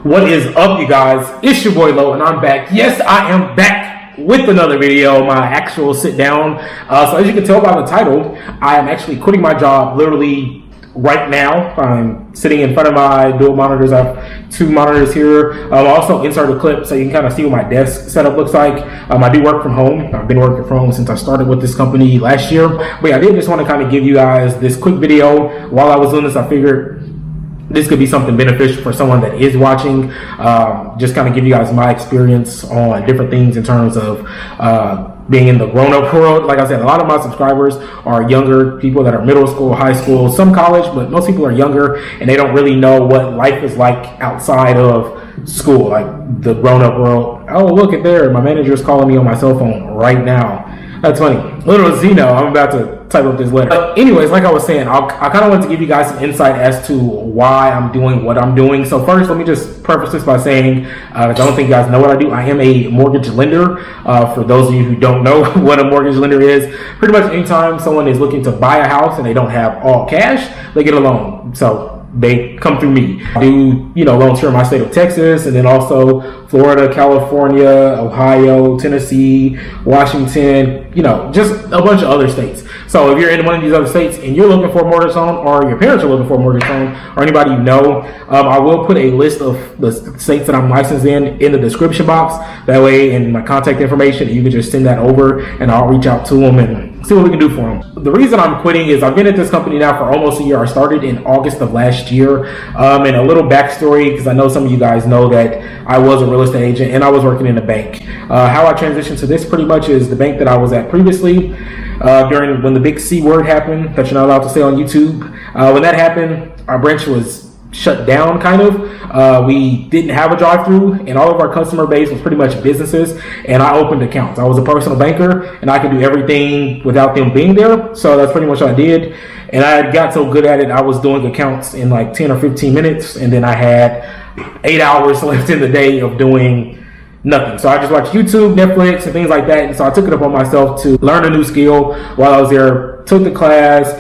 What is up, you guys? It's your boy Lo, and I'm back. Yes, I am back with another video, my actual sit down. So as you can tell by the title, I am actually quitting my job literally right now. I'm sitting in front of my dual monitors. I have two monitors here. I'll also insert a clip so you can kind of see what my desk setup looks like. I do work from home. I've been working from home since I started with this company last year. But yeah, I did just want to kind of give you guys this quick video. While I was doing this, I figured this could be something beneficial for someone that is watching. Just kind of give you guys my experience on different things in terms of being in the grown-up world. Like I said, a lot of my subscribers are younger people that are middle school, high school, some college, but most people are younger and they don't really know what life is like outside of school, like the grown-up world. Oh, look at there, my manager is calling me on my cell phone right now. That's funny. Little does he know, I'm about to type up this letter. But anyways, like I was saying, I kind of want to give you guys some insight as to why I'm doing what I'm doing. So first, let me just preface this by saying, I don't think you guys know what I do. I am a mortgage lender. For those of you who don't know what a mortgage lender is, pretty much anytime someone is looking to buy a house and they don't have all cash, they get a loan. So they come through me. I do, loans here in my state of Texas, and then also Florida, California, Ohio, Tennessee, Washington, just a bunch of other states. So if you're in one of these other states and you're looking for a mortgage loan, or your parents are looking for a mortgage loan, or anybody you know, I will put a list of the states that I'm licensed in the description box. That way, in my contact information, you can just send that over and I'll reach out to them and see what we can do for them. The reason I'm quitting is I've been at this company now for almost a year. I started in August of last year. And a little backstory, because I know some of you guys know that I was a real estate agent and I was working in a bank. How I transitioned to this pretty much is the bank that I was at previously, when the big C word happened that you're not allowed to say on YouTube. When that happened, our branch was shut down, kind of. We didn't have a drive-through, and all of our customer base was pretty much businesses, and I opened accounts. I was a personal banker, and I could do everything without them being there. So that's pretty much what I did, and I got so good at it, I was doing accounts in like 10 or 15 minutes, and then I had 8 hours left in the day of doing nothing. So I just watched YouTube, Netflix, and things like that, and so I took it upon myself to learn a new skill while I was there. Took the class,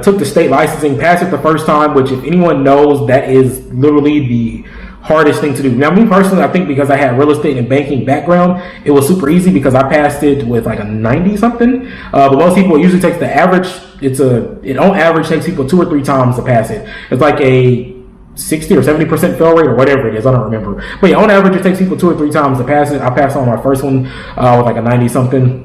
took the state licensing, passed it the first time, which if anyone knows, that is literally the hardest thing to do. Now, me personally, I think because I had real estate and banking background, it was super easy because I passed it with like a 90 something. But most people, it usually takes the average. It on average takes people 2 or 3 times to pass it. It's like a 60 or 70% fail rate or whatever it is. I don't remember. But yeah, on average, it takes people 2 or 3 times to pass it. I passed on my first one with like a 90 something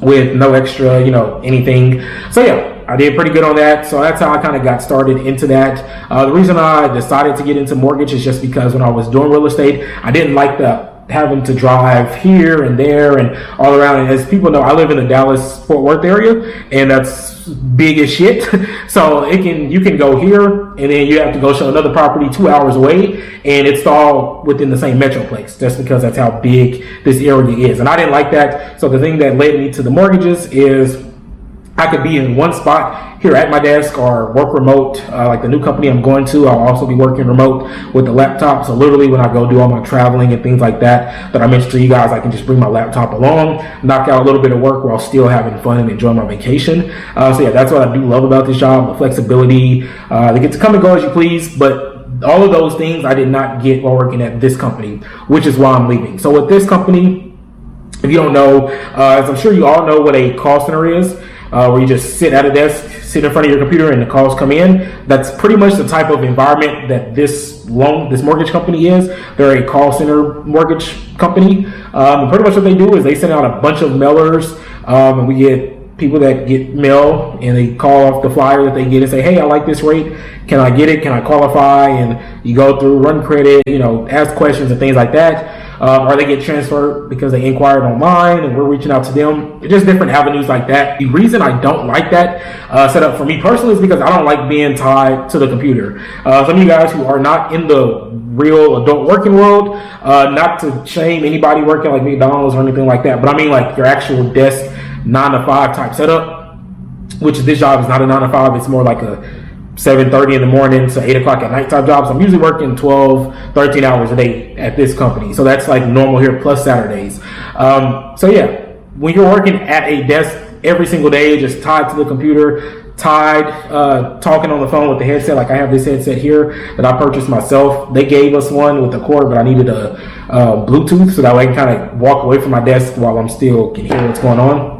with no extra, anything. So yeah, I did pretty good on that. So that's how I kind of got started into that. The reason I decided to get into mortgage is just because when I was doing real estate, I didn't like having to drive here and there and all around. And as people know, I live in the Dallas-Fort Worth area, and that's big as shit. So you can go here, and then you have to go show another property 2 hours away, and it's all within the same metroplex, just because that's how big this area is. And I didn't like that. So the thing that led me to the mortgages is I could be in one spot here at my desk or work remote. Like the new company I'm going to, I'll also be working remote with the laptop. So literally when I go do all my traveling and things like that I mentioned to you guys, I can just bring my laptop along, knock out a little bit of work while still having fun and enjoying my vacation. So yeah, that's what I do love about this job, the flexibility. They get to come and go as you please, but all of those things I did not get while working at this company, which is why I'm leaving. So with this company, if you don't know, as I'm sure you all know what a call center is, where you just sit at a desk, sit in front of your computer, and the calls come in. That's pretty much the type of environment that this mortgage company is. They're a call center mortgage company. And pretty much what they do is they send out a bunch of mailers, and we get people that get mail, and they call off the flyer that they get and say, hey, I like this rate. Can I get it? Can I qualify? And you go through, run credit, ask questions and things like that. Or they get transferred because they inquired online and we're reaching out to them. Just different avenues like that. The reason I don't like that setup for me personally is because I don't like being tied to the computer. Some of you guys who are not in the real adult working world, not to shame anybody working like McDonald's or anything like that, but I mean like your actual desk 9-to-5 type setup, which this job is not a 9-to-5. It's more like a 7:30 in the morning to 8 o'clock at night type jobs. I'm usually working 12, 13 hours a day at this company. So that's like normal here plus Saturdays. So yeah, when you're working at a desk every single day, just tied to the computer, tied, talking on the phone with the headset. Like I have this headset here that I purchased myself. They gave us one with a cord, but I needed a Bluetooth so that way I can kind of walk away from my desk while I'm still can hear what's going on.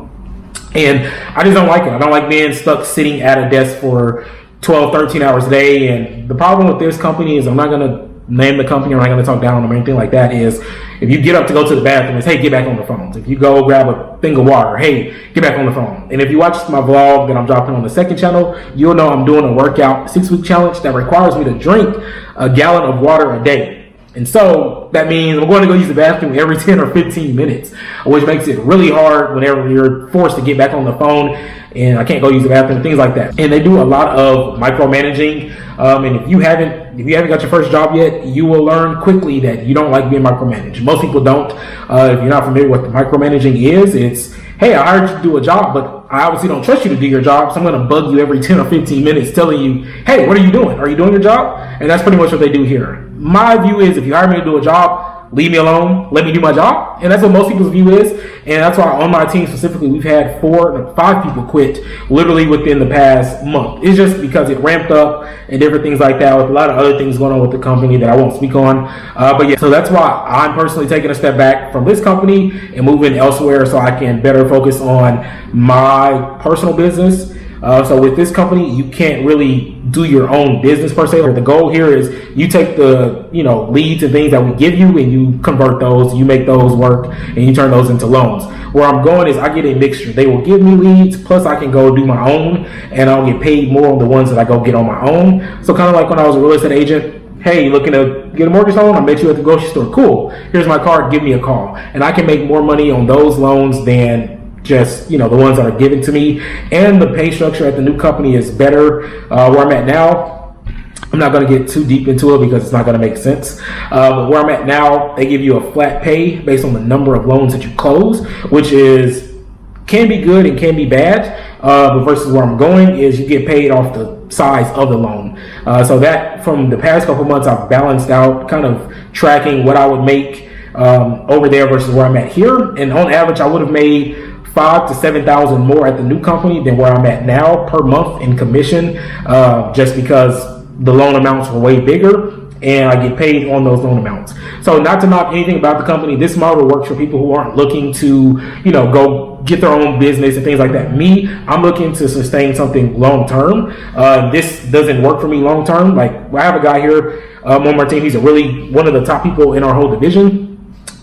And I just don't like it. I don't like being stuck sitting at a desk for 12, 13 hours a day. And the problem with this company is, I'm not going to name the company, I'm not going to talk down on them or anything like that, is if you get up to go to the bathroom, it's, hey, get back on the phone. If you go grab a thing of water, hey, get back on the phone. And if you watch my vlog that I'm dropping on the second channel, you'll know I'm doing a workout 6-week challenge that requires me to drink a gallon of water a day. And so that means I'm going to go use the bathroom every 10 or 15 minutes, which makes it really hard whenever you're forced to get back on the phone and I can't go use the bathroom, things like that. And they do a lot of micromanaging. And if you haven't got your first job yet, you will learn quickly that you don't like being micromanaged. Most people don't. If you're not familiar with what micromanaging is, it's, hey, I hired you to do a job, but I obviously don't trust you to do your job, so I'm going to bug you every 10 or 15 minutes telling you, hey, what are you doing? Are you doing your job? And that's pretty much what they do here. My view is, if you hire me to do a job, leave me alone, let me do my job. And that's what most people's view is. And that's why on my team specifically, we've had 5 people quit literally within the past month. It's just because it ramped up and different things like that, with a lot of other things going on with the company that I won't speak on. But yeah, so that's why I'm personally taking a step back from this company and moving elsewhere so I can better focus on my personal business. So with this company, you can't really do your own business per se. The goal here is you take the leads and things that we give you and you convert those, you make those work, and you turn those into loans. Where I'm going is I get a mixture. They will give me leads, plus I can go do my own, and I'll get paid more on the ones that I go get on my own. So kind of like when I was a real estate agent, hey, you looking to get a mortgage loan? I met you at the grocery store. Cool. Here's my card. Give me a call. And I can make more money on those loans than just the ones that are given to me. And the pay structure at the new company is better. Where I'm at now, I'm not going to get too deep into it because it's not going to make sense. But where I'm at now, they give you a flat pay based on the number of loans that you close, which can be good and can be bad. But versus where I'm going is you get paid off the size of the loan. So that from the past couple months, I've balanced out, kind of tracking what I would make over there versus where I'm at here. And on average, I would have made $5,000 to $7,000 more at the new company than where I'm at now per month in commission, just because the loan amounts were way bigger and I get paid on those loan amounts. So not to knock anything about the company, this model works for people who aren't looking to, go get their own business and things like that. Me, I'm looking to sustain something long term. This doesn't work for me long term. Like, I have a guy here on my team. He's one of the top people in our whole division.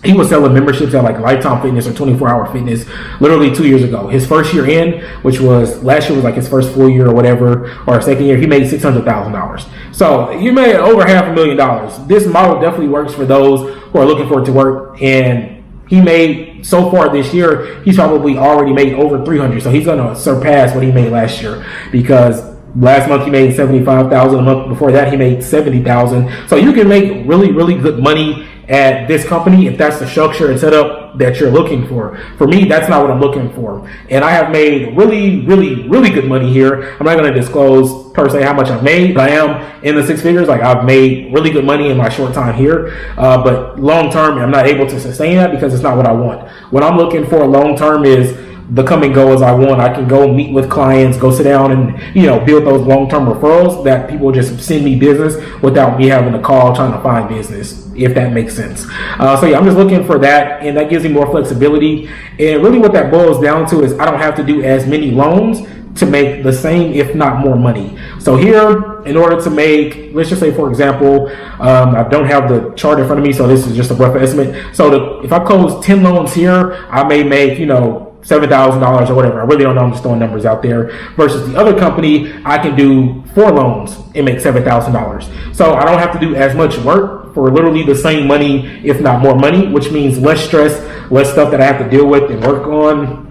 He was selling memberships at like Lifetime Fitness or 24-Hour Fitness literally 2 years ago. His first year in, which was last year, was like his first full year or whatever, or second year, he made $600,000. So he made over $500,000. This model definitely works for those who are looking for it to work. And he made, so far this year, he's probably already made over 300. So he's going to surpass what he made last year, because last month he made $75,000. A month before that he made $70,000. So you can make really, really good money at this company if that's the structure and setup that you're looking for. For me, that's not what I'm looking for. And I have made really, really, really good money here. I'm not going to disclose per se how much I've made, but I am in the 6 figures. Like, I've made really good money in my short time here. But long term, I'm not able to sustain that because it's not what I want. What I'm looking for long term is the come and go as I want. I can go meet with clients, go sit down and, build those long-term referrals that people just send me business without me having to call trying to find business, if that makes sense. So yeah, I'm just looking for that, and that gives me more flexibility. And really what that boils down to is I don't have to do as many loans to make the same, if not more money. So here, in order to make, let's just say, for example, I don't have the chart in front of me, so this is just a rough estimate. So if I close 10 loans here, I may make, $7,000 or whatever. I really don't know. I'm just throwing numbers out there. Versus the other company, I can do 4 loans and make $7,000. So I don't have to do as much work for literally the same money, if not more money, which means less stress, less stuff that I have to deal with and work on,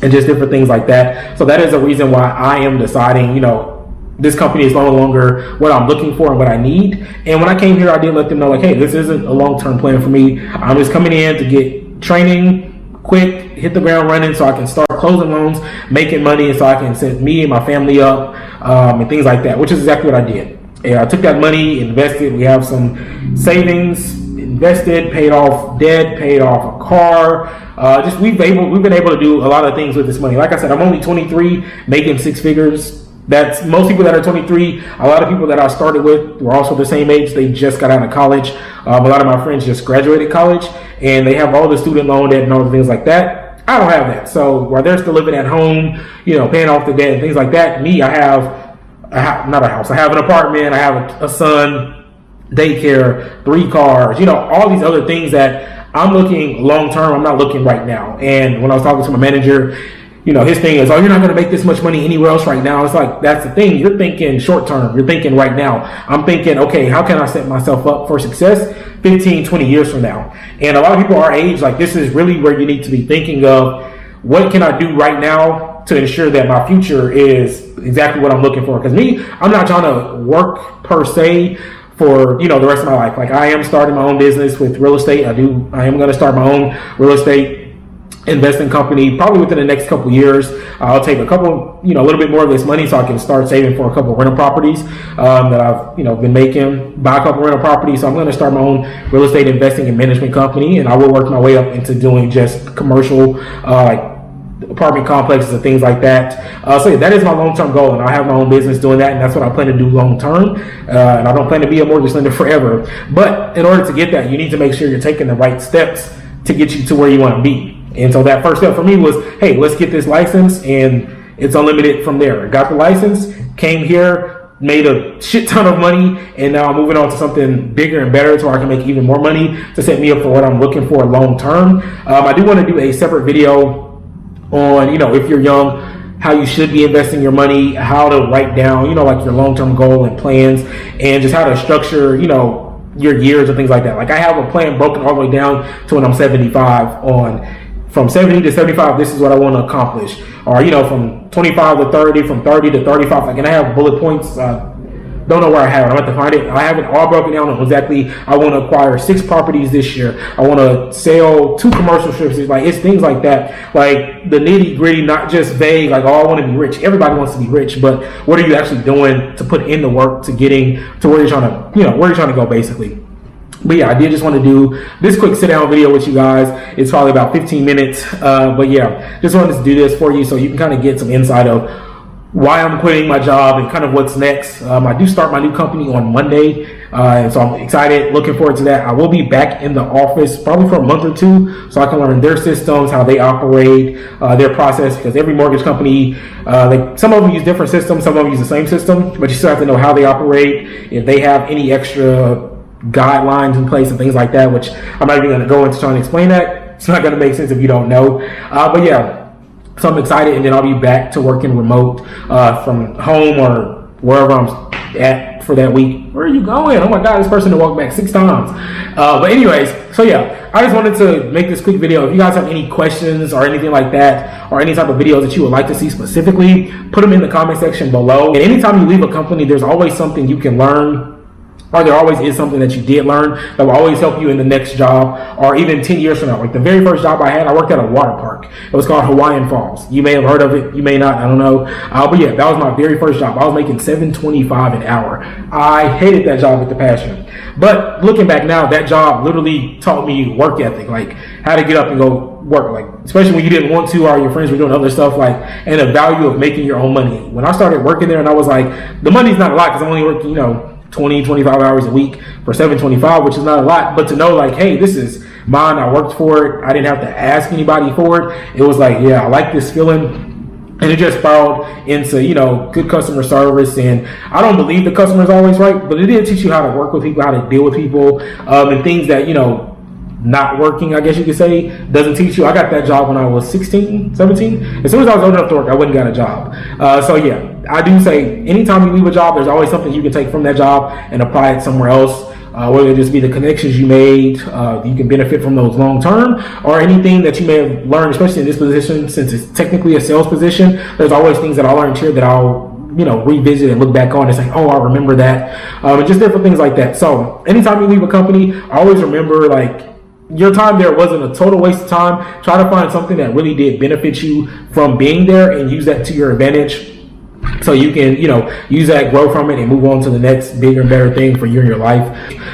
and just different things like that. So that is a reason why I am deciding, this company is no longer what I'm looking for and what I need. And when I came here, I did let them know, like, hey, this isn't a long-term plan for me. I'm just coming in to get training, quick, hit the ground running, so I can start closing loans, making money, and so I can set me and my family up, and things like that, which is exactly what I did. And I took that money, invested. We have some savings, invested, paid off debt, paid off a car. We've been able to do a lot of things with this money. Like I said, I'm only 23, making 6 figures. That's most people that are 23. A lot of people that I started with were also the same age. They just got out of college. A lot of my friends just graduated college, and they have all the student loan debt and all the things like that. I don't have that. So while they're still living at home, paying off the debt and things like that, me, I have not a house. I have an apartment. I have a son, daycare, 3 cars. All these other things that I'm looking long term. I'm not looking right now. And when I was talking to my manager, his thing is, oh, you're not going to make this much money anywhere else right now. It's like, that's the thing. You're thinking short term. You're thinking right now. I'm thinking, okay, how can I set myself up for success 15, 20 years from now? And a lot of people our age, like, this is really where you need to be thinking of, what can I do right now to ensure that my future is exactly what I'm looking for? Because me, I'm not trying to work per se for the rest of my life. Like, I am starting my own business with real estate. I am going to start my own real estate investing company probably within the next couple years. I'll take a couple, a little bit more of this money so I can start saving for a couple rental properties that I've been making, buy a couple rental properties. So I'm going to start my own real estate investing and management company, and I will work my way up into doing just commercial like apartment complexes and things like that. So yeah, that is my long-term goal, and I have my own business doing that, and that's what I plan to do long-term. And I don't plan to be a mortgage lender forever, but in order to get that, you need to make sure you're taking the right steps to get you to where you want to be. And so that first step for me was, hey, let's get this license, and it's unlimited from there. Got the license, came here, made a shit ton of money, and now I'm moving on to something bigger and better to where I can make even more money to set me up for what I'm looking for long term. I do want to do a separate video on, if you're young, how you should be investing your money, how to write down, like your long-term goal and plans, and just how to structure, your years and things like that. Like, I have a plan broken all the way down to when I'm 75 on. From 70 to 75, this is what I want to accomplish. Or, from 25 to 30, from 30 to 35. Like, and I have bullet points. Don't know where I have it. I'm going to find it. I have it all broken down on exactly, I want to acquire 6 properties this year. I want to sell 2 commercial strips. Like, it's things like that. Like, the nitty gritty, not just vague, like, oh, I want to be rich. Everybody wants to be rich, but what are you actually doing to put in the work to getting to where you're trying to, where you're trying to go, basically. But yeah, I did just want to do this quick sit down video with you guys. It's probably about 15 minutes. But yeah, just wanted to do this for you so you can kind of get some insight of why I'm quitting my job and kind of what's next. I do start my new company on Monday. And so I'm excited, looking forward to that. I will be back in the office probably for a month or 2 so I can learn their systems, how they operate, their process, because every mortgage company, some of them use different systems, some of them use the same system, but you still have to know how they operate, if they have any extra guidelines in place and things like that, which I'm not even going to go into trying to explain that. It's not going to make sense if you don't know. But yeah, so I'm excited, and then I'll be back to working remote from home or wherever I'm at for that week. Where are you going? Oh my God, this person walked back 6 times. But anyways, so yeah, I just wanted to make this quick video. If you guys have any questions or anything like that, or any type of videos that you would like to see specifically, put them in the comment section below. And anytime you leave a company, there's always something you can learn, or there always is something that you did learn that will always help you in the next job, or even 10 years from now. Like, the very first job I had, I worked at a water park. It was called Hawaiian Falls. You may have heard of it, you may not, I don't know. But yeah, that was my very first job. I was making $7.25 an hour. I hated that job with the passion. But looking back now, that job literally taught me work ethic, like how to get up and go work, like especially when you didn't want to, or your friends were doing other stuff, like, and the value of making your own money. When I started working there, and I was like, the money's not a lot because I'm only working, 20, 25 hours a week for $7.25, which is not a lot, but to know, like, hey, this is mine, I worked for it, I didn't have to ask anybody for it. It was like, yeah, I like this feeling. And it just spiraled into, good customer service. And I don't believe the customer is always right, but it did teach you how to work with people, how to deal with people, and things that, not working, I guess you could say, doesn't teach you. I got that job when I was 16, 17. As soon as I was old enough to work, I wouldn't got a job. So yeah, I do say anytime you leave a job, there's always something you can take from that job and apply it somewhere else. Whether it just be the connections you made, you can benefit from those long term, or anything that you may have learned, especially in this position, since it's technically a sales position. There's always things that I learned here that I'll revisit and look back on and say, oh, I remember that, and just different things like that. So anytime you leave a company, I always remember, like, your time there wasn't a total waste of time. Try to find something that really did benefit you from being there and use that to your advantage. so you can, use that, grow from it, and move on to the next bigger and better thing for you in your life.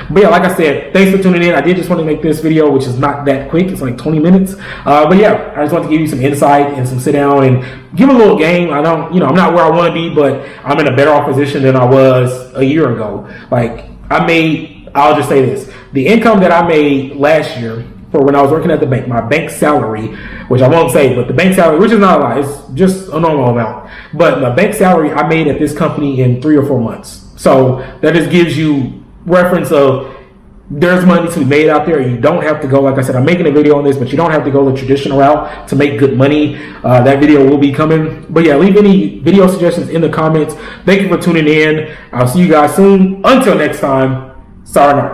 But yeah, like I said, thanks for tuning in. I did just want to make this video, which is not that quick. It's like 20 minutes. But yeah, I just want to give you some insight and some sit down and give a little game. I don't, I'm not where I want to be, but I'm in a better off position than I was a year ago. Like I'll just say this, the income that I made last year for when I was working at the bank, my bank salary, which I won't say, but the bank salary, which is not a lie, it's just a normal amount. But the bank salary I made at this company in 3 or 4 months. So that just gives you reference of there's money to be made out there. You don't have to go, like I said, I'm making a video on this, but you don't have to go the traditional route to make good money. That video will be coming. But yeah, leave any video suggestions in the comments. Thank you for tuning in. I'll see you guys soon. Until next time, sayonara.